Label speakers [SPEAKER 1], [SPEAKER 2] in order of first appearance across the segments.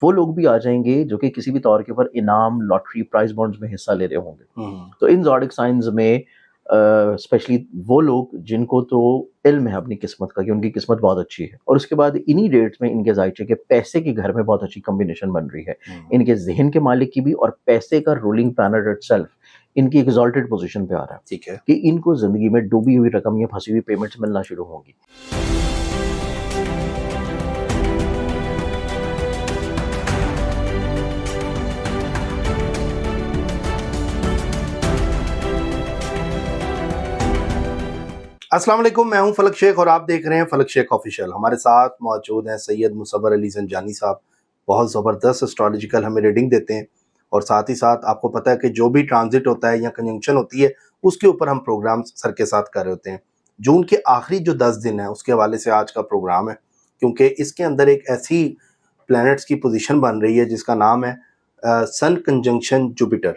[SPEAKER 1] वो लोग भी आ जाएंगे जो कि किसी भी तौर के ऊपर इनाम, लॉटरी, प्राइज बॉन्ड्स में हिस्सा ले रहे होंगे। तो इन ज़ोडिक साइंस में स्पेशली वो लोग जिनको तो इल्म है अपनी किस्मत का कि उनकी किस्मत बहुत अच्छी है, और उसके बाद इन्हीं डेट्स में इनके जायचे के पैसे के घर में बहुत अच्छी कॉम्बिनेशन बन रही है, इनके जहन के मालिक की भी, और पैसे का रूलिंग प्लैनेट इटसेल्फ इनकी एक्सॉल्टेड पोजीशन पे आ रहा है।
[SPEAKER 2] ठीक है
[SPEAKER 1] कि इनको जिंदगी में डूबी हुई रकम या फंसी हुई पेमेंट्स मिलना शुरू होंगी।
[SPEAKER 2] अस्सलाम वालेकुम, मैं हूं फलक शेख और आप देख रहे हैं फलक शेख ऑफिशियल। हमारे साथ मौजूद हैं सैयद मुसव्वर अली ज़ंजानी साहब। बहुत ज़बरदस्त एस्ट्रोलॉजिकल हमें रीडिंग देते हैं, और साथ ही साथ आपको पता है कि जो भी ट्रांजिट होता है या कंजंक्शन होती है उसके ऊपर हम प्रोग्राम सर के साथ कर रहे होते हैं। जून के आखिरी जो 10 दिन है उसके हवाले से आज का प्रोग्राम है, क्योंकि इसके अंदर एक ऐसी प्लैनेट्स की पोजीशन बन रही है जिसका नाम है सन कंजंक्शन जुपिटर।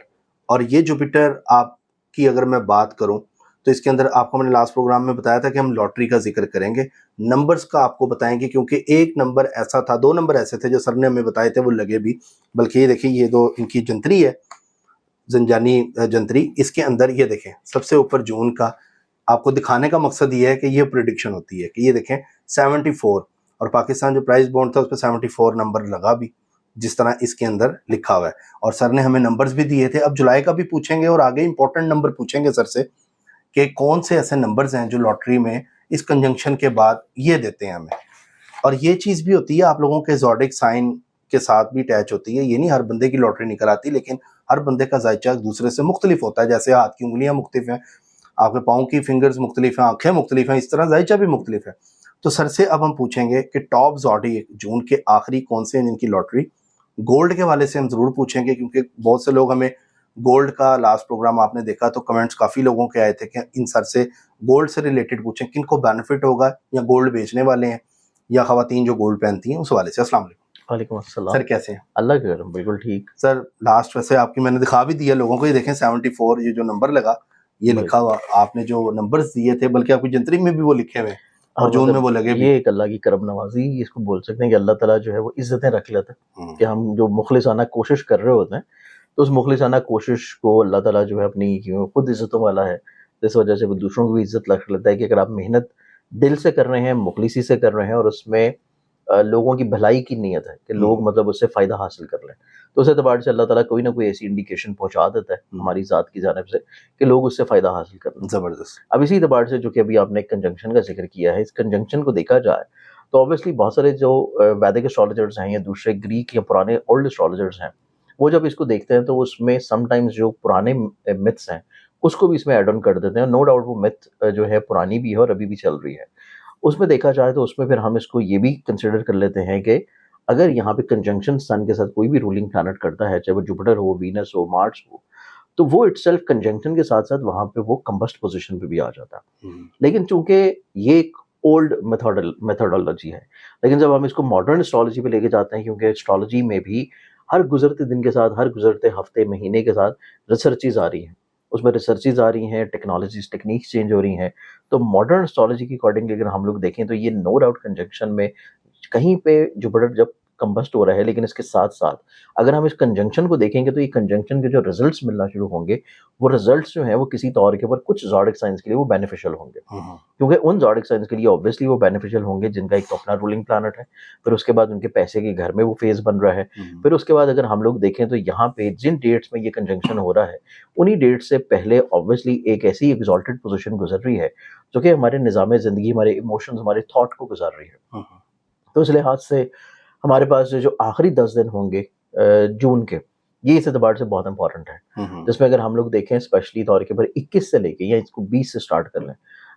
[SPEAKER 2] और ये जुपिटर आपकी अगर मैं बात करूं तो इसके अंदर आपको मैंने लास्ट प्रोग्राम में बताया था कि हम लॉटरी का जिक्र करेंगे, नंबर्स का आपको बताएंगे, क्योंकि एक नंबर ऐसा था, 2 नंबर ऐसे थे जो सर ने हमें बताए थे, वो लगे भी। बल्कि ये देखिए, ये दो इनकी जंतरी है, ज़ंजानी जंतरी, इसके अंदर ये देखें सबसे ऊपर जून का। आपको दिखाने का मकसद ये है कि ये प्रिडिक्शन होती है कि ये देखें 74, और पाकिस्तान जो प्राइस बॉन्ड था उस पर 74 नंबर लगा भी, जिस तरह इसके अंदर लिखा हुआ है। और सर ने हमें नंबर्स भी दिए थे। अब जुलाई का भी पूछेंगे और आगे इंपॉर्टेंट नंबर पूछेंगे सर से कि कौन से ऐसे नंबर्स हैं जो लॉटरी में इस कंजंक्शन के बाद ये देते हैं हमें। और ये चीज़ भी होती है आप लोगों के ज़ोडिक साइन के साथ भी अटैच होती है। ये नहीं हर बंदे की लॉटरी निकल आती, लेकिन हर बंदे का जायचा दूसरे से मुख्तलिफ होता है। जैसे हाथ की उंगलियां मुख्तलिफ हैं, आपके पाँव की फिंगर्स मुख्तलिफ हैं, आंखें मुख्तलिफ हैं, इस तरह जायचा भी मुख्तलिफ है। तो सर से अब हम पूछेंगे कि टॉप ज़ोडिक जून के आखिरी कौन से हैं जिनकी लॉटरी। गोल्ड के वाले से हम ज़रूर पूछेंगे, क्योंकि बहुत से लोग हमें गोल्ड का लास्ट प्रोग्राम आपने देखा तो कमेंट्स काफ़ी लोगों के आए थे कि इन सर से गोल्ड से रिलेटेड पूछें, किनको बेनिफिट होगा, या गोल्ड बेचने वाले हैं या खवातीन जो गोल्ड पहनती हैं उस वाले से। अस्सलाम वालेकुम।
[SPEAKER 1] वालेकुम अस्सलाम।
[SPEAKER 2] सर कैसे हैं?
[SPEAKER 1] अल्लाह के करम, बिल्कुल ठीक।
[SPEAKER 2] सर लास्ट वैसे आपकी मैंने दिखा भी दिया लोगों को, ये देखें 74 ये जो नंबर लगा, ये लिखा हुआ आपने जो नंबर्स दिए थे, बल्कि आपकी जंतरी में भी वो लिखे हुए हैं और जून में वो लगे भी।
[SPEAKER 1] ये एक अल्लाह की करम नवाजी इसको बोल सकते हैं कि अल्लाह ताला जो है वो इज्जतें रख लेता है कि हम जो मुखलिसाना कोशिश कर रहे होते हैं, तो उस मुखलिसाना कोशिश को अल्लाह ताला जो है अपनी खुद इज्जतों वाला है, इस वजह से वो दूसरों को भी इज्जत रख लेता है कि अगर आप मेहनत दिल से कर रहे हैं, मुखलिसी से कर रहे हैं, और उसमें लोगों की भलाई की नीयत है कि लोग मतलब उससे फ़ायदा हासिल कर लें, तो उस एतबार से अल्लाह ताला कोई ना कोई ऐसी इंडिकेशन पहुंचा देता है हमारी ज़ात की जानिब से कि लोग उससे फ़ायदा हासिल कर लें।
[SPEAKER 2] ज़बरदस्त।
[SPEAKER 1] अब इसी एतबार से जो कि अभी आपने कंजंक्शन का जिक्र किया है, इस कंजंक्शन को देखा जाए तो ऑब्वियसली बहुत सारे जो वैदिक एस्ट्रोलॉजर्स हैं या दूसरे ग्रीक या पुराने ओल्ड एस्ट्रोलॉजर्स हैं, वो जब इसको देखते हैं तो उसमें समटाइम्स जो पुराने मिथ्स हैं उसको भी इसमें ऐड ऑन कर देते हैं। नो डाउट वो मिथ जो है पुरानी भी है और अभी भी चल रही है। उसमें देखा जाए तो उसमें फिर हम इसको ये भी कंसिडर कर लेते हैं कि अगर यहाँ पे कंजंक्शन सन के साथ कोई भी रूलिंग प्लैनेट करता है, चाहे वो जुपिटर हो, वीनस हो, मार्स हो, तो वो इटसेल्फ कंजंक्शन के साथ साथ वहाँ पे वो कंबस्ट पोजीशन पे भी आ जाता है। लेकिन चूंकि ये एक ओल्ड मेथोडोलॉजी है, लेकिन जब हम इसको मॉडर्न एस्ट्रोलॉजी पे लेके जाते हैं, क्योंकि एस्ट्रोलॉजी में भी हर गुजरते दिन के साथ, हर गुजरते हफ्ते, महीने के साथ रिसर्चेज आ रही हैं, उसमें रिसर्चेज आ रही हैं, टेक्नोलॉजीज, टेक्निक्स चेंज हो रही हैं। तो मॉडर्न एस्ट्रोलॉजी के अकॉर्डिंगली अगर हम लोग देखें तो ये नो डाउट कंजंक्शन में कहीं पे जुपिटर जब कंबस्ट हो रहा है, लेकिन इसके साथ साथ अगर हम इस कंजंक्शन को देखेंगे तो ये कंजंक्शन के जो रिजल्ट्स मिलना शुरू होंगे, वो रिजल्ट्स जो हैं वो किसी तौर के ऊपर कुछ ज़ोडिक साइंस के लिए वो बेनिफिशियल होंगे, क्योंकि उन ज़ोडिक साइंस के लिए ऑब्वियसली वो बेनिफिशियल होंगे जिनका एक तो अपना रूलिंग प्लैनेट है, फिर उसके बाद उनके पैसे के घर में वो फेज बन रहा है, फिर उसके बाद अगर हम लोग देखें तो यहाँ पे जिन डेट्स में ये कंजंक्शन हो रहा है उन्हीं डेट से पहले ऑब्वियसली एक ऐसी एग्जॉल्टेड पोजीशन गुजर रही है जो कि हमारे निज़ाम ज़िंदगी, हमारे इमोशंस, हमारे थॉट को गुजार रही है। तो इस लिहाज से हमारे पास जो आखिरी 10 दिन होंगे जून के, ये इस एतबार से बहुत इंपॉर्टेंट है, जिसमें अगर हम लोग देखें स्पेशली तौर के ऊपर 21 से लेके, या इसको 20 से स्टार्ट कर लें,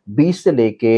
[SPEAKER 1] 20 से लेके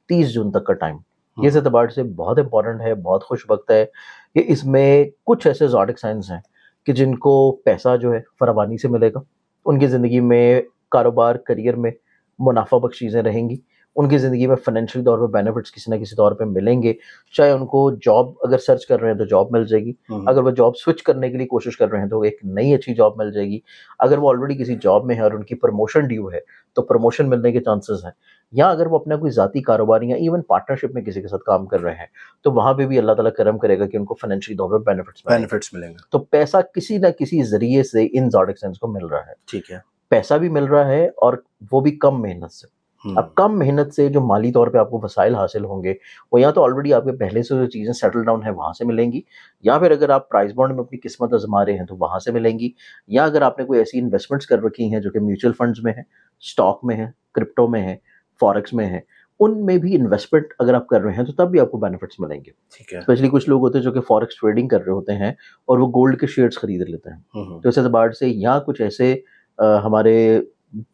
[SPEAKER 1] 30 जून तक का टाइम, ये इस एतबार से बहुत इंपॉर्टेंट है, बहुत खुश वक्त है कि इसमें कुछ ऐसे ज़ोडिक साइंस हैं कि जिनको पैसा जो है फरावानी से मिलेगा, उनकी ज़िंदगी में कारोबार, करियर में मुनाफा बख्श चीज़ें रहेंगी, उनकी ज़िंदगी में फाइनेंशियल तौर पे बेनिफिट्स किसी ना किसी तौर पे मिलेंगे। चाहे उनको जॉब अगर सर्च कर रहे हैं तो जॉब मिल जाएगी, अगर वो जॉब स्विच करने के लिए कोशिश कर रहे हैं तो एक नई अच्छी जॉब मिल जाएगी। अगर वो ऑलरेडी किसी जॉब में है और उनकी प्रमोशन ड्यू है तो प्रमोशन मिलने के चांसेस हैं। या अगर वो अपना कोई ज़ाती कारोबार या इवन पार्टनरशिप में किसी के साथ काम कर रहे हैं तो वहाँ पे भी अल्लाह ताला करम करेगा कि उनको फाइनेंशियल तौर पे बेनिफिट्स
[SPEAKER 2] मिलेंगे।
[SPEAKER 1] तो पैसा किसी ना किसी ज़रिए से इन ज़ोडिक साइंस को मिल रहा है।
[SPEAKER 2] ठीक है।
[SPEAKER 1] पैसा भी मिल रहा है और वो भी कम मेहनत से। अब कम मेहनत से जो माली तौर पे आपको वसाइल हासिल होंगे वो या तो ऑलरेडी आपके पहले से जो चीज़ें सेटल डाउन है वहाँ से मिलेंगी, या फिर अगर आप प्राइस बॉन्ड में अपनी किस्मत आजमा रहे हैं तो वहाँ से मिलेंगी, या अगर आपने कोई ऐसी इन्वेस्टमेंट्स कर रखी हैं जो कि म्यूचुअल फंड्स में है, स्टॉक में है, क्रिप्टो में है, फॉरेक्स में है, उनमें भी इन्वेस्टमेंट अगर आप कर रहे हैं तो तब भी आपको बेनिफिट्स मिलेंगे।
[SPEAKER 2] ठीक है।
[SPEAKER 1] स्पेशली कुछ लोग होते हैं जो कि फॉरेक्स ट्रेडिंग कर रहे होते हैं और वो गोल्ड के शेयर्स खरीद लेते हैं। तो इस एतबार से या कुछ ऐसे हमारे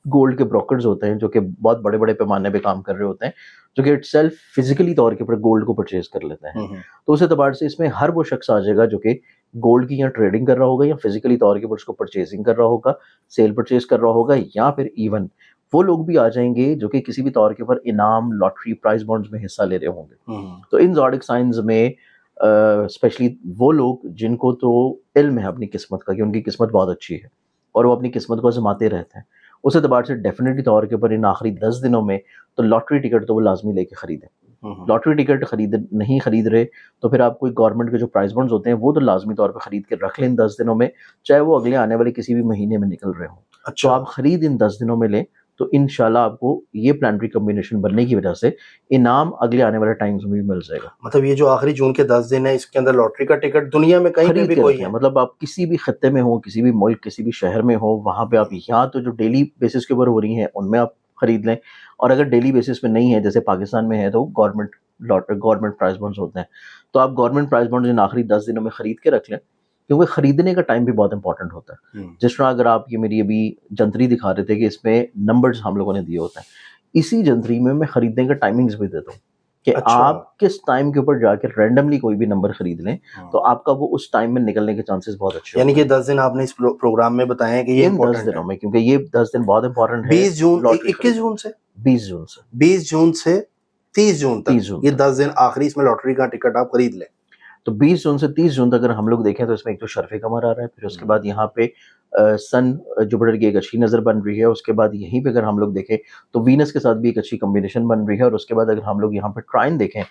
[SPEAKER 1] गोल्ड के ब्रोकर्स होते हैं जो कि बहुत बड़े-बड़े पैमाने पे काम कर रहे होते हैं, जो कि इटसेल्फ फिज़िकली तौर के ऊपर गोल्ड को परचेज़ कर लेते हैं। तो उस एतबार से इसमें हर वो शख्स आ जाएगा जो कि गोल्ड की या ट्रेडिंग कर रहा होगा या फिज़िकली तौर के ऊपर उसको परचेज़िंग कर रहा होगा, सेल परचेज़ कर रहा होगा, या फिर इवन वो लोग भी आ जाएँगे जो कि किसी भी तौर के ऊपर इनाम, लॉटरी, प्राइज़ बॉन्ड्स में हिस्सा ले रहे होंगे। तो इन ज़ोडिक साइंस में स्पेशली वो लोग जिनको तो इल्म है अपनी किस्मत का कि उनकी किस्मत बहुत अच्छी है और वो अपनी किस्मत को आज़माते रहते हैं, उस एतबार से डेफिनेटली तौर के ऊपर इन आखिरी 10 दिनों में तो लॉटरी टिकट तो वो लाजमी लेके खरीदें। लॉटरी टिकट नहीं खरीद रहे तो फिर आप कोई गवर्नमेंट के जो प्राइस बॉन्ड्स होते हैं वो तो लाजमी तौर पे खरीद के रख लें इन 10 दिनों में, चाहे वो अगले आने वाले किसी भी महीने में निकल रहे हों।
[SPEAKER 2] अच्छा।
[SPEAKER 1] तो आप खरीद इन 10 दिनों में लें तो इंशाल्लाह आपको ये प्लानिटरी कॉम्बिनेशन बनने की वजह से इनाम अगले आने वाले टाइम्स में भी मिल जाएगा।
[SPEAKER 2] मतलब ये जो आखिरी जून के 10 दिन है इसके अंदर लॉटरी का टिकट दुनिया में कहीं पे भी कोई है,
[SPEAKER 1] मतलब आप किसी भी खत्ते में हो, किसी भी मुल्क, किसी भी शहर में हो, वहाँ पे आप यहाँ तो जो डेली बेसिस के ऊपर हो रही हैं उनमें आप खरीद लें, और अगर डेली बेसिस पे नहीं है जैसे पाकिस्तान में है तो गवर्नमेंट प्राइस बॉन्ड्स होते हैं, तो आप गवर्नमेंट प्राइस बॉन्ड्स इन आखिरी 10 दिनों में खरीद के रख लें, क्योंकि खरीदने का टाइम भी बहुत इंपॉर्टेंट होता है। जिस तरह अगर आप ये मेरी अभी जंतरी दिखा रहे थे कि इसमें नंबर्स हम लोगों ने दिए होते हैं, इसी जंतरी में मैं खरीदने का टाइमिंग्स भी देता हूँ कि
[SPEAKER 2] अच्छा।
[SPEAKER 1] आप किस टाइम के ऊपर जाकर रैंडमली कोई भी नंबर खरीद लें तो आपका वो उस टाइम में निकलने के चांसेस बहुत अच्छे
[SPEAKER 2] यानी कि 10 दिन आपने इस प्रोग्राम में बताया है कि ये
[SPEAKER 1] इन 10 दिनों में, क्योंकि ये 10 दिन बहुत इंपॉर्टेंट है।
[SPEAKER 2] 20 जून 21 जून से
[SPEAKER 1] 20 जून से
[SPEAKER 2] 20 जून से 30 जून तक ये 10 दिन आखिरी इसमें लॉटरी का टिकट आप खरीद लें।
[SPEAKER 1] तो 20 जून से 30 जून तक अगर हम लोग देखें तो इसमें एक तो शर्फ़े कमर आ रहा है, फिर उसके बाद यहाँ पे सन जुपिटर की एक अच्छी नज़र बन रही है, उसके बाद यहीं पे अगर हम लोग देखें तो वीनस के साथ भी एक अच्छी कॉम्बिनेशन बन रही है, और उसके बाद अगर हम लोग यहाँ पे ट्राइन देखें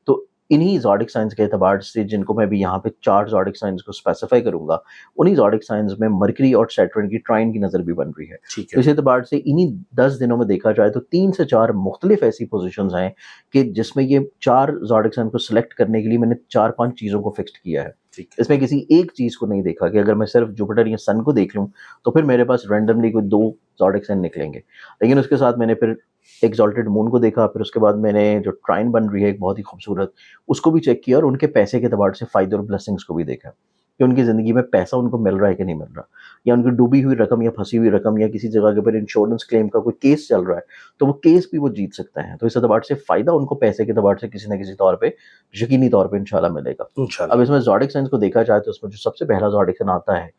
[SPEAKER 1] तो इन्हीं ज़ोडिक साइंस के एतबार से, जिनको मैं भी यहाँ पे 4 ज़ोडिक साइंस को स्पेसिफाई करूँगा, उन्हीं ज़ोडिक साइंस में मरकरी और सैटर्न की ट्राइन की नज़र भी बन रही है। तो इस एतबार से इन्हीं 10 दिनों में देखा जाए तो 3 से 4 मुख्तलिफ ऐसी पोजीशंस हैं कि जिसमें ये 4 ज़ोडिक साइन को सिलेक्ट करने के लिए मैंने 4-5 चीज़ों को फिक्स्ड किया है। इसमें किसी एक चीज़ को नहीं देखा कि अगर मैं सिर्फ जुपिटर या सन को देख लूँ तो फिर मेरे पास रैंडमली कोई 2 ज़ोडिक साइन निकलेंगे, लेकिन उसके साथ मैंने फिर एक्सॉल्टेड मून को देखा, फिर उसके बाद मैंने जो ट्राइन बन रही है एक बहुत ही खूबसूरत, उसको भी चेक किया, और उनके पैसे के एतबार से फ़ायदे और ब्लेसिंग्स को भी देखा कि उनकी ज़िंदगी में पैसा उनको मिल रहा है कि नहीं मिल रहा, या उनकी डूबी हुई रकम या फंसी हुई रकम या किसी जगह के ऊपर इंश्योरेंस क्लेम का कोई केस चल रहा है तो वो केस भी वो जीत सकते हैं। तो इस एतबार से फ़ायदा उनको पैसे के एतबार से किसी न किसी तौर पर यकीनी तौर पर इंशाल्लाह मिलेगा। अब इसमें ज़ोडिक साइंस को देखा जाए तो उसमें जो सबसे पहला ज़ोडिक साइन आता है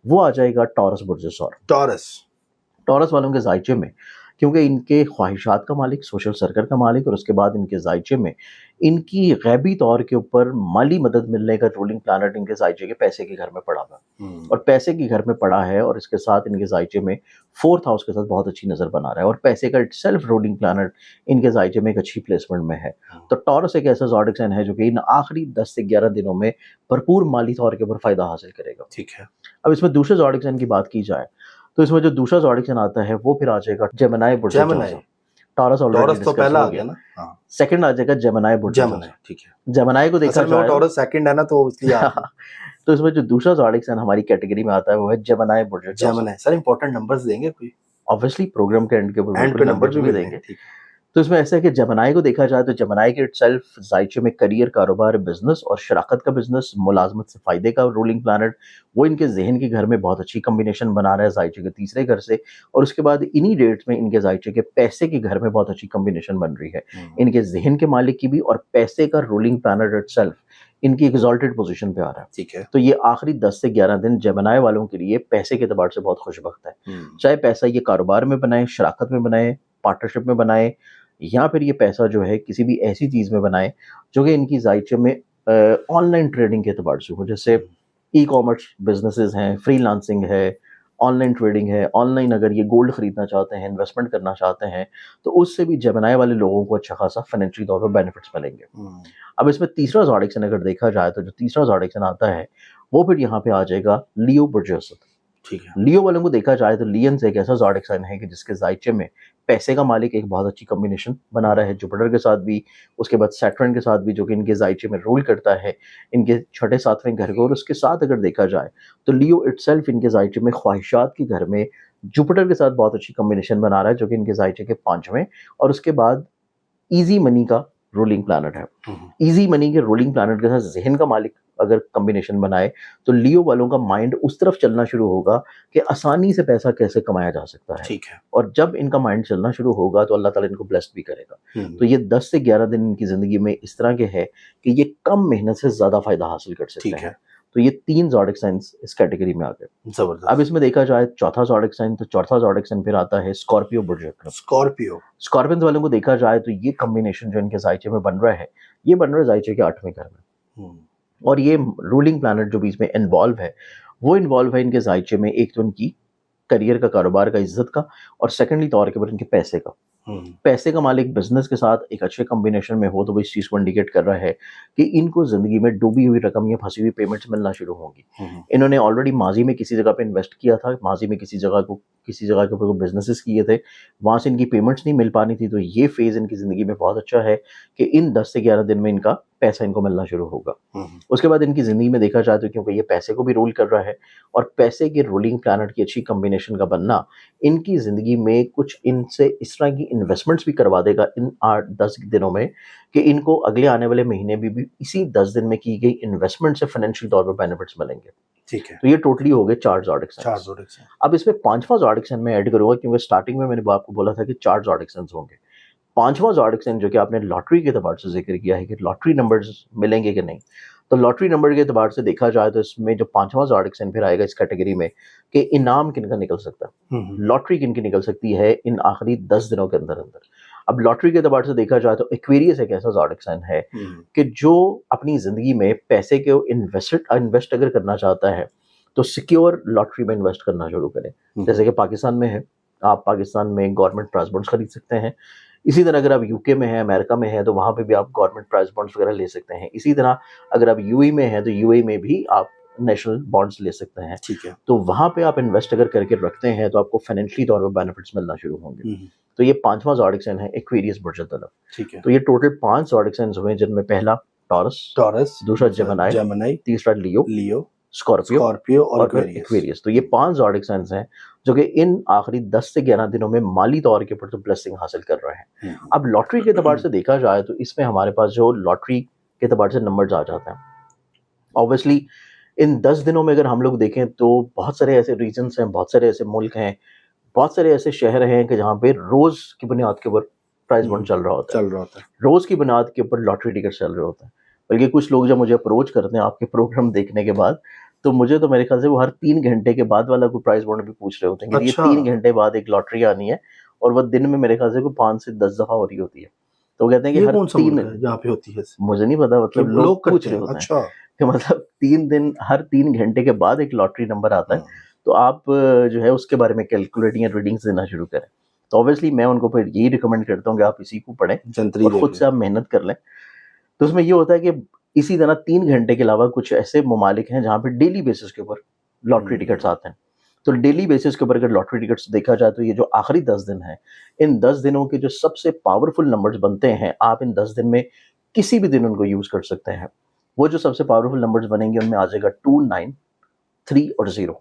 [SPEAKER 1] वो आ जाएगा टॉरस बुर्ज सौर। टॉरस वालों के जायचे में, क्योंकि इनके ख्वाहिशात का मालिक, सोशल सर्कल का मालिक, और उसके बाद इनके जायचे में इनकी गैबी तौर के ऊपर माली मदद मिलने का रूलिंग प्लानट इनके जायचे के पैसे के घर में पड़ा था, और पैसे के घर में पड़ा है, और इसके साथ इनके जायचे में 4th हाउस के साथ बहुत अच्छी नज़र बना रहा है, और पैसे का इटसेल्फ रूलिंग प्लानट इनके जायचे में एक अच्छी प्लेसमेंट में है। तो टॉरस एक ऐसा ज़ोडिक साइन है जो कि इन आखिरी 10 से 11 दिनों में भरपूर माली तौर के ऊपर फ़ायदा हासिल करेगा।
[SPEAKER 2] ठीक है।
[SPEAKER 1] अब इसमें दूसरे ज़ोडिक साइन की बात की जाए तो इसमें जो दूसरा ज़ोडिक साइन आता है वो फिर आ जाएगा जेमिनी बुर्ज। टॉरस
[SPEAKER 2] तो पहला आ गया ना, हाँ।
[SPEAKER 1] सेकंड आ जाएगा जेमिनी बुर्ज।
[SPEAKER 2] ठीक है।
[SPEAKER 1] जेमिनी को देखा जाए
[SPEAKER 2] टॉरस सेकंड है ना, तो इसलिए
[SPEAKER 1] तो इसमें जो दूसरा ज़ोडिक साइन हमारी कैटेगरी में आता है वो है जेमिनी बुर्ज।
[SPEAKER 2] सर इंपॉर्टेंट नंबर्स देंगे कोई?
[SPEAKER 1] ऑब्वियसली प्रोग्राम के एंड पे नंबर भी देंगे। तो इसमें ऐसा है कि जेमिनी को देखा जाए तो जेमिनी के इटसेल्फ जायचे में करियर, कारोबार, बिजनेस और शराकत का बिजनेस, मुलाजमत से फ़ायदे का रूलिंग प्लानट, वो इनके जहन के घर में बहुत अच्छी कम्बिनेशन बना रहा है जायचे के तीसरे घर से, और उसके बाद इन्हीं डेट्स में इनके जायचे के पैसे के घर में बहुत अच्छी कम्बिनेशन बन रही है, इनके जहन के मालिक की भी, और पैसे का रूलिंग प्लानट इटसेल्फ इनकी एक्सॉल्टेड पोजीशन पे आ रहा है।
[SPEAKER 2] ठीक है।
[SPEAKER 1] तो ये आखिरी 10 से 11 दिन जेमिनी वालों के लिए पैसे के एतबार से बहुत खुशबख्त है। चाहे पैसा ये कारोबार में बनाए, शराकत में बनाए, पार्टनरशिप में बनाए, या फिर ये पैसा जो है किसी भी ऐसी चीज़ में बनाएँ जो कि इनकी ज़ायचे में ऑनलाइन ट्रेडिंग के एतबार से हो। जैसे ई-कॉमर्स बिज़नेसेस हैं, फ्रीलांसिंग है, ऑनलाइन ट्रेडिंग है, ऑनलाइन अगर ये गोल्ड खरीदना चाहते हैं, इन्वेस्टमेंट करना चाहते हैं, तो उससे भी जेमिनी वाले लोगों को अच्छा खासा फाइनेंशियल तौर पर बेनिफिट्स मिलेंगे। अब इसमें तीसरा ज़ोडिएक साइन अगर देखा जाए तो जो तीसरा ज़ोडिएक साइन आता है, वो फिर यहाँ पे आ जाएगा लियो बर्जर्सन।
[SPEAKER 2] ठीक है।
[SPEAKER 1] लियो वालों को देखा जाए तो लियंस एक ऐसा ज़ोडिएक साइन है कि जिसके ज़ायचे में पैसे का मालिक एक बहुत अच्छी कॉम्बिनेशन बना रहा है जुपिटर के साथ भी, उसके बाद सैटर्न के साथ भी जो कि इनके ज़ायचे में रूल करता है, इनके छठे सातवें घर को, और उसके साथ अगर देखा जाए तो लियो इटसेल्फ इनके ज़ायचे में ख्वाहिशात के घर में जुपिटर के साथ बहुत अच्छी कॉम्बिनेशन बना रहा है जो कि इनके ज़ायचे के 5वें, और उसके बाद ईज़ी मनी का रूलिंग प्लैनेट है। ईज़ी मनी के रूलिंग प्लैनेट के साथ ज़हन का मालिक अगर कॉम्बिनेशन बनाए तो लियो वालों का माइंड उस तरफ चलना शुरू होगा कि आसानी से पैसा कैसे कमाया जा सकता है।
[SPEAKER 2] ठीक है।
[SPEAKER 1] और जब इनका माइंड चलना शुरू होगा तो अल्लाह ताला इनको ब्लेस्ड भी करेगा। तो ये 10 से 11 दिन इनकी ज़िंदगी में इस तरह के हैं कि ये कम मेहनत से ज़्यादा फ़ायदा हासिल कर सकते
[SPEAKER 2] ठीक है।
[SPEAKER 1] हैं। तो ये 3 ज़ोडिएक साइन्स इस कैटेगरी में आ गए।
[SPEAKER 2] जबरदस्त।
[SPEAKER 1] अब इसमें देखा जाए चौथा ज़ोडिएक साइन, तो चौथा ज़ोडिएक साइन फिर आता है स्कॉर्पियो बर्जर।
[SPEAKER 2] स्कॉर्पियो।
[SPEAKER 1] स्कॉर्पियंस वालों को देखा जाए तो ये कॉम्बिनेशन जो इनके ज़ायचे में बन रहा है, ये बन रहा है ज़ायचे के 8वें घर में। और ये रूलिंग प्लैनेट जो भी इसमें इन्वॉल्व है, वो इन्वॉल्व है इनके ज़ायचे में एक तो इनकी करियर का, कारोबार का, इज्जत का, और सेकेंडली तौर के ऊपर इनके पैसे का। पैसे का मालिक बिजनेस के साथ एक अच्छे कॉम्बिनेशन में हो तो वो इस चीज़ को इंडिकेट कर रहा है कि इनको ज़िंदगी में डूबी हुई रकम या फंसी हुई पेमेंट्स मिलना शुरू होंगी। इन्होंने ऑलरेडी माजी में किसी जगह पे इन्वेस्ट किया था, माजी में किसी जगह के ऊपर बिजनेसेस किए थे, वहाँ से इनकी पेमेंट्स नहीं मिल पानी थी, तो ये फेज़ इनकी ज़िंदगी में बहुत अच्छा है कि इन 10 से 11 दिन में इनका पैसा इनको मिलना शुरू होगा। उसके बाद इनकी ज़िंदगी में देखा जाए तो क्योंकि ये पैसे को भी रूल कर रहा है और पैसे के रूलिंग प्लैनेट की अच्छी कॉम्बिनेशन का बनना इनकी ज़िंदगी में कुछ इनसे इस तरह की इन्वेस्टमेंट्स भी करवा देगा इन 8-10 दिनों में कि इनको अगले आने वाले महीने में भी इसी 10 दिन में की गई इन्वेस्टमेंट से फाइनेंशियल तौर पर बेनिफिट्स मिलेंगे।
[SPEAKER 2] ठीक है।
[SPEAKER 1] तो ये टोटली हो गए 4 ज़ोडिएक साइन।
[SPEAKER 2] 4 zodiac sign.
[SPEAKER 1] अब इसमें 5वां ज़ोडिएक साइन मैं ऐड करूँगा क्योंकि स्टार्टिंग में मैंने आपको बोला था कि 4 ज़ोडिएक साइन होंगे। 5वां ज़ोडिएक साइन जो कि आपने लॉटरी के एतबार से जिक्र किया है कि लॉटरी नंबर्स मिलेंगे कि नहीं, तो लॉटरी नंबर के एतबार से देखा जाए तो इसमें जो 5वां ज़ोडिएक साइन फिर आएगा इस कैटेगरी में कि इनाम किनका निकल सकता है, लॉटरी किनकी निकल सकती है इन आखिरी 10 दिनों के अंदर अंदर। अब लॉटरी के एतबार से देखा जाए तो एक्वेरियस एक ऐसा ज़ोडिएक साइन है कि जो अपनी ज़िंदगी में पैसे के इन्वेस्ट अगर करना चाहता है तो सिक्योर लॉटरी में इन्वेस्ट करना शुरू करें। जैसे कि पाकिस्तान में है, आप पाकिस्तान में गवर्नमेंट प्राइज बॉन्ड्स खरीद सकते हैं। इसी तरह अगर आप यूके में हैं, अमेरिका में हैं, तो वहाँ पे भी आप गवर्नमेंट प्राइज बॉन्ड्स वगैरह ले सकते हैं। इसी तरह अगर आप यूएई में हैं तो यूएई में भी आप नेशनल बॉन्ड्स ले सकते हैं।
[SPEAKER 2] ठीक है।
[SPEAKER 1] तो वहाँ पे आप इन्वेस्ट अगर करके रखते हैं तो आपको फाइनेंशियली तौर पर बेनिफिट्स मिलना शुरू होंगे। तो ये 5वां ज़ोडिएक साइन है एक्वेरियस बर्जर तलब।
[SPEAKER 2] ठीक है।
[SPEAKER 1] तो ये टोटल 5 ज़ोडिएक साइन्स हुए जिनमें पहला टॉरस, दूसरा जेमिनी, तीसरा लियो, स्कॉर्पियो और एक्वेरियस। तो ये 5 ज़ोडिएक साइन्स हैं जो कि इन आखिरी 10 से 11 दिनों में माली तौर के ऊपर तो ब्लेसिंग हासिल कर रहे हैं। अब लॉटरी के एतबार से देखा जाए तो इसमें हमारे पास जो लॉटरी के एतबार से नंबर्स आ जाते हैं, ऑब्वियसली इन 10 दिनों में अगर हम लोग देखें तो बहुत सारे ऐसे रीजन्स हैं, बहुत सारे ऐसे मुल्क हैं, बहुत सारे ऐसे शहर हैं कि जहाँ पे रोज़ की बुनियाद के ऊपर प्राइज बॉन्ड चल रहा होता है। रोज़ की बुनियाद के ऊपर लॉटरी टिकट चल रहे होते हैं। बल्कि कुछ लोग जब मुझे अप्रोच करते हैं आपके प्रोग्राम देखने के बाद, तो मुझे तो मेरे ख्याल से वो हर 3 घंटे के बाद वाला कोई प्राइस बॉन्ड भी पूछ रहे होते हैं कि
[SPEAKER 2] अच्छा।
[SPEAKER 1] ये 3 घंटे बाद एक लॉटरी आनी है और वो दिन में मेरे ख्याल से कोई 5 से 10 दफा हो रही होती है। तो कहते हैं कि हर 3
[SPEAKER 2] जहाँ पे होती है,
[SPEAKER 1] मुझे नहीं पता, मतलब लोग पूछ रहे होते हैं।
[SPEAKER 2] अच्छा।
[SPEAKER 1] कि मतलब 3 दिन, हर 3 घंटे के बाद एक लॉटरी नंबर आता है, तो आप जो है उसके बारे में कैलकुलेटिंग या रीडिंग्स देना शुरू करें। तो ऑब्वियसली मैं उनको फिर यही रिकमेंड करता हूँ कि आप इसी को पढ़ें और खुद से आप मेहनत कर लें। तो उसमें ये होता है कि इसी तरह 3 घंटे के अलावा कुछ ऐसे ममालिक हैं जहाँ पे डेली बेसिस के ऊपर लॉटरी टिकट्स आते हैं। तो डेली बेसिस के ऊपर अगर लॉटरी टिकट्स देखा जाए तो ये जो आखिरी 10 दिन हैं, इन 10 दिनों के जो सबसे पावरफुल नंबर्स बनते हैं, आप इन 10 दिन में किसी भी दिन उनको यूज कर सकते हैं। वो जो सबसे पावरफुल नंबर्स बनेंगे उनमें आ जाएगा 2, 9, 3 और 0।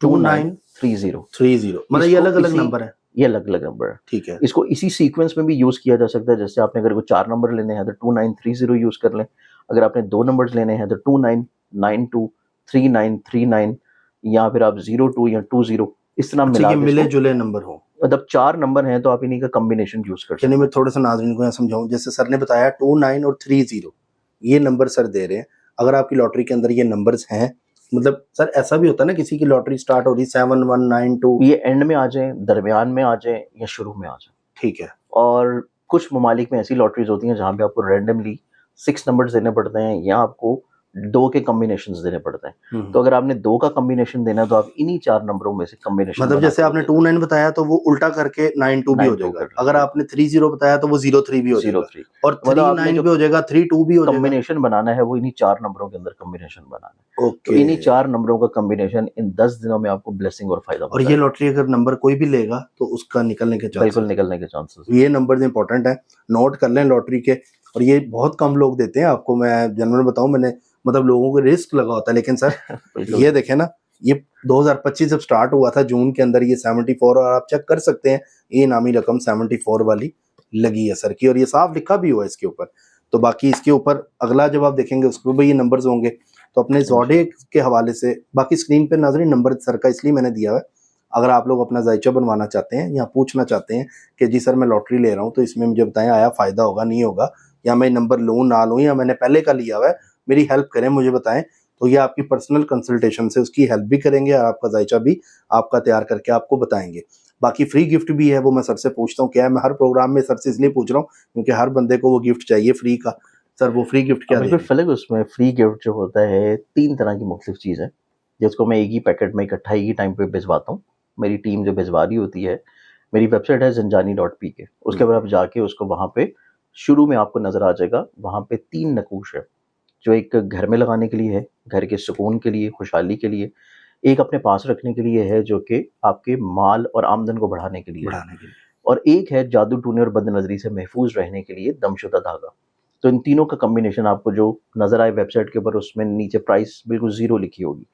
[SPEAKER 2] 2, 9, 3, 0 मतलब ये अलग अलग नंबर है।
[SPEAKER 1] ये अलग अलग नंबर है।
[SPEAKER 2] ठीक है।
[SPEAKER 1] इसको इसी सीक्वेंस में भी यूज किया जा सकता है। जैसे आपने अगर 4 नंबर लेने हैं तो 2, 9, 3, 0 यूज कर लें। अगर आपने 2 नंबर्स लेने हैं तो 2, 9, 9, 2, 3, 9, 3, 9 या फिर आप 0, 2 या 2, 0 इस तरह मिला के
[SPEAKER 2] मिले जुले नंबर हो।
[SPEAKER 1] मतलब 4 नंबर हैं तो आप इन्हीं का कॉम्बिनेशन यूज कर सकते हैं।
[SPEAKER 2] मैं थोड़ा सा नाज़रीन को यहाँ समझाऊं, जैसे सर ने बताया 2, 9 और 3, 0 ये नंबर सर दे रहे हैं। अगर आपकी लॉटरी के अंदर ये नंबर्स हैं, मतलब सर ऐसा भी होता है ना किसी की लॉटरी स्टार्ट हो रही 7, 1, 9, 2,
[SPEAKER 1] ये एंड में आ जाए, दरमियान में आ जाए या शुरू में आ जाए,
[SPEAKER 2] ठीक है।
[SPEAKER 1] और कुछ ममालिक में ऐसी लॉटरीज होती हैं जहाँ पे आपको रैंडमली 6 नंबर्स देने पड़ते हैं या आपको 2 के कॉम्बिनेशंस देने पड़ते हैं। तो अगर आपने 2 का कॉम्बिनेशन देना है तो आप इन्हीं 4 नंबरों में से कॉम्बिनेशन
[SPEAKER 2] मतलब जैसे आपने 29 बताया तो वो उल्टा करके 92 भी हो
[SPEAKER 1] 92
[SPEAKER 2] जाएगा।
[SPEAKER 1] कर
[SPEAKER 2] अगर आपने 30 बताया तो वो 03 भी हो जाएगा
[SPEAKER 1] 03
[SPEAKER 2] और
[SPEAKER 1] मतलब आपने
[SPEAKER 2] 39
[SPEAKER 1] जो
[SPEAKER 2] भी हो जाएगा, 32 भी हो जाएगा।
[SPEAKER 1] कॉम्बिनेशन बनाना है वो इन्हीं 4 नंबरों के अंदर कॉम्बिनेशन बनाना है। तो
[SPEAKER 2] ओके।
[SPEAKER 1] इन्हीं 4 नंबरों का कॉम्बिनेशन इन 10 दिनों में आपको ब्लेसिंग और फायदा
[SPEAKER 2] और
[SPEAKER 1] होता
[SPEAKER 2] ये
[SPEAKER 1] है।
[SPEAKER 2] लॉटरी अगर नंबर कोई भी लेगा तो उसका निकलने के
[SPEAKER 1] बिल्कुल
[SPEAKER 2] चांसेस,
[SPEAKER 1] निकलने के चांसेस।
[SPEAKER 2] ये नंबर इंपॉर्टेंट है, नोट कर लें लॉटरी के। और ये बहुत कम लोग देते हैं आपको, मैं जनरल बताऊं, मैंने मतलब लोगों को रिस्क लगा होता है, लेकिन सर
[SPEAKER 1] बिल्कुल।
[SPEAKER 2] ये देखें ना, ये 2025 जब स्टार्ट हुआ था जून के अंदर, ये 74 और आप चेक कर सकते हैं ये इनामी रकम 74 वाली लगी है सर की, और ये साफ लिखा भी हुआ है इसके ऊपर। तो बाकी इसके ऊपर अगला जब आप देखेंगे उसको भी ये नंबर्स होंगे। तो अपने ज़ोडिएक के हवाले से बाकी स्क्रीन पे नाज़रीन नंबर सर का इसलिए मैंने दिया है, अगर आप लोग अपना जायचा बनवाना चाहते हैं या पूछना चाहते हैं कि जी सर मैं लॉटरी ले रहा हूँ तो इसमें मुझे बताएं आया फ़ायदा होगा नहीं होगा, या मैं नंबर लूँ ना लूँ, या मैंने पहले का लिया हुआ है, मेरी हेल्प करें, मुझे बताएं। तो ये आपकी पर्सनल कंसल्टेशन से उसकी हेल्प भी करेंगे और आपका जायचा भी आपका तैयार करके आपको बताएंगे। बाकी फ्री गिफ्ट भी है, वो मैं सर से पूछता हूँ क्या है, मैं हर प्रोग्राम में सर से इसलिए पूछ रहा हूँ क्योंकि हर बंदे को वो गिफ्ट चाहिए फ्री का। सर वो फ्री गिफ्ट क्या
[SPEAKER 1] बिल्कुल
[SPEAKER 2] देंगे?
[SPEAKER 1] फलक, उसमें फ्री गिफ्ट जो होता है 3 तरह की मुख्तलिफ चीज़ है जिसको मैं एक ही पैकेट में इकट्ठा एक ही टाइम पे भिजवाता हूँ। मेरी टीम जो भिजवा रही होती है, मेरी वेबसाइट है ज़ंजानी.pk, उसके बाद आप जाके उसको वहाँ पे शुरू में आपको नज़र आ जाएगा, वहाँ पे 3 नकूश है जो एक घर में लगाने के लिए है, घर के सुकून के लिए, खुशहाली के लिए, एक अपने पास रखने के लिए है जो कि आपके माल और आमदन को बढ़ाने के लिए है,
[SPEAKER 2] बढ़ाने के लिए।
[SPEAKER 1] और एक है जादू टूने और बदनज़री से महफूज रहने के लिए दमशुदा धागा। तो इन तीनों का कॉम्बिनेशन आपको जो नज़र आए वेबसाइट के ऊपर, उसमें नीचे प्राइस बिल्कुल ज़ीरो लिखी होगी,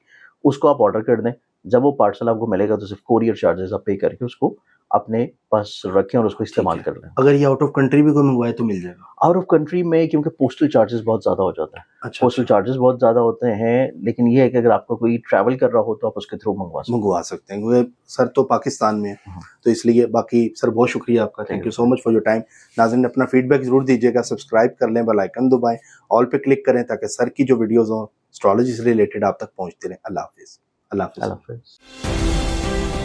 [SPEAKER 1] उसको आप ऑर्डर कर दें। जब वो पार्सल आपको मिलेगा तो सिर्फ कोरियर चार्जेस आप पे करके उसको अपने पास रखें और उसको इस्तेमाल कर लें।
[SPEAKER 2] अगर ये आउट ऑफ कंट्री भी कोई मंगवाए तो मिल जाएगा?
[SPEAKER 1] आउट ऑफ कंट्री में क्योंकि पोस्टल चार्जेस बहुत ज़्यादा हो जाता है,
[SPEAKER 2] अच्छा,
[SPEAKER 1] पोस्टल चार्जेस बहुत ज़्यादा होते हैं, लेकिन ये है कि अगर आपको कोई ट्रैवल कर रहा हो तो आप उसके थ्रू
[SPEAKER 2] मंगवा सकते हैं क्योंकि सर तो पाकिस्तान में है,
[SPEAKER 1] हाँ।
[SPEAKER 2] तो इसलिए बाकी सर बहुत शुक्रिया आपका, thank you so much for your time. नाज़रीन अपना फीडबैक जरूर दीजिएगा, सब्सक्राइब कर लें, बेल आइकन दबाएं, ऑल पे क्लिक करें ताकि सर की जो वीडियोस हों एस्ट्रोलॉजी से रिलेटेड आप तक पहुंचते रहें। अल्लाह हाफिज़। अल्लाह हाफिज़।
[SPEAKER 1] अल्लाह हाफ़िज़।